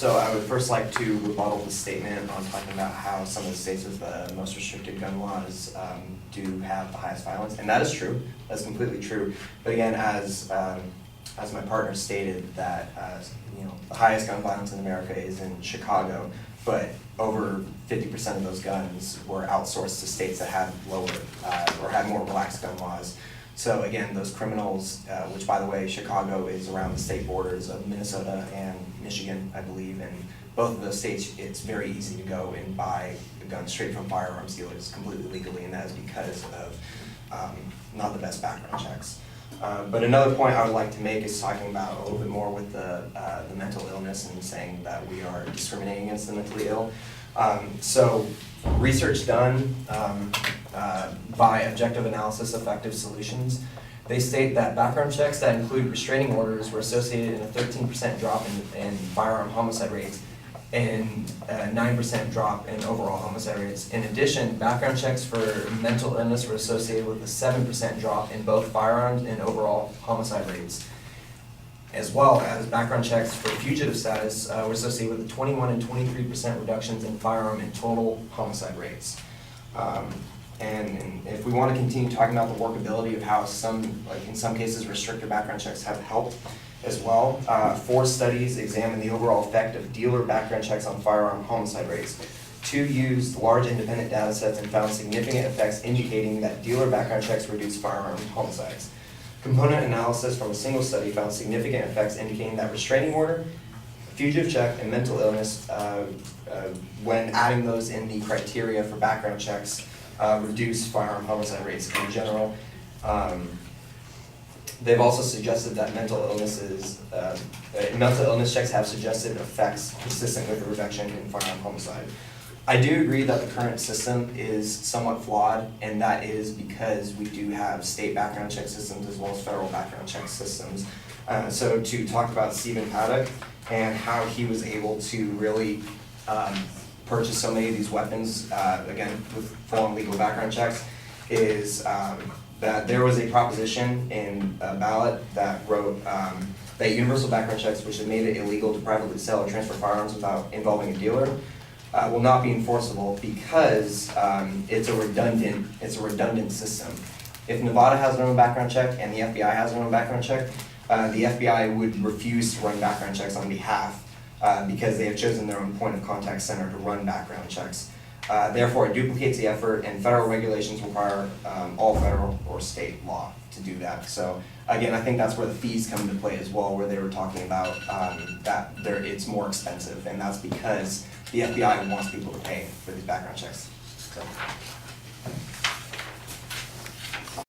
So I would first like to rebuttal the statement on talking about how some of the states with the most restricted gun laws do have the highest violence, and that is true. That's completely true. But again, as my partner stated, that the highest gun violence in America is in Chicago, but over 50% of those guns were outsourced to states that had lower or had more relaxed gun laws. So again, those criminals, which by the way, Chicago is around the state borders of Minnesota and Michigan, I believe, and both of those states, it's very easy to go and buy a gun straight from firearms dealers completely legally, and that is because of not the best background checks. But another point I would like to make is talking about a little bit more with the mental illness and saying that we are discriminating against the mentally ill. So research done by Objective Analysis Effective Solutions, they state that background checks that include restraining orders were associated in a 13% drop in firearm homicide rates and a 9% drop in overall homicide rates. In addition, background checks for mental illness were associated with a 7% drop in both firearms and overall homicide rates, as well as background checks for fugitive status were associated with a 21 and 23% reductions in firearm and total homicide rates. And if we want to continue talking about the workability of how in some cases, restricted background checks have helped as well, 4 studies examined the overall effect of dealer background checks on firearm homicide rates. 2 used large independent data sets and found significant effects indicating that dealer background checks reduce firearm homicides. Component analysis from a single study found significant effects indicating that restraining order, fugitive check, and mental illness, when adding those in the criteria for background checks, reduce firearm homicide rates in general. They've also suggested that mental illness checks have suggested effects consistent with the reduction in firearm homicide. I do agree that the current system is somewhat flawed, and that is because we do have state background check systems as well as federal background check systems. So to talk about Stephen Paddock and how he was able to really purchase so many of these weapons, again, with full and legal background checks, is that there was a proposition in a ballot that wrote that universal background checks, which have made it illegal to privately sell or transfer firearms without involving a dealer, will not be enforceable because it's a redundant system. If Nevada has their own background check and the FBI has their own background check, the FBI would refuse to run background checks on behalf because they have chosen their own point of contact center to run background checks. Therefore, it duplicates the effort, and federal regulations require all federal or state law to do that. So again, I think that's where the fees come into play as well, where they were talking about that it's more expensive, and that's because the FBI wants people to pay for these background checks. So.